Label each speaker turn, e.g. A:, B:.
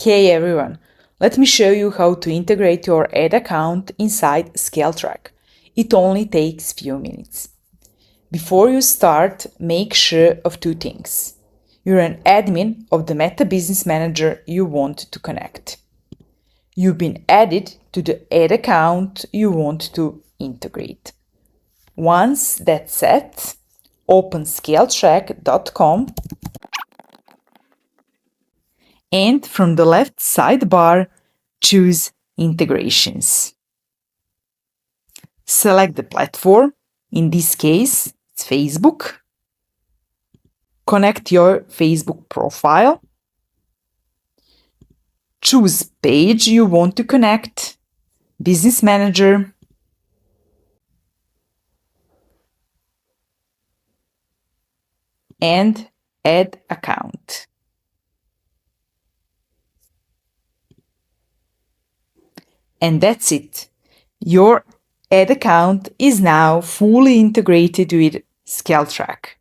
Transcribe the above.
A: Hey everyone, let me show you how to integrate your ad account inside ScaleTrack. It only takes few minutes. Before you start, make sure of two things. You're an admin of the Meta Business Manager you want to connect. You've been added to the ad account you want to integrate. Once that's set, open scaletrack.com and from the left sidebar, choose Integrations. Select the platform, in this case, it's Facebook. Connect your Facebook profile. Choose page you want to connect, Business Manager, and Add Account. And that's it. Your ad account is now fully integrated with ScaleTrack.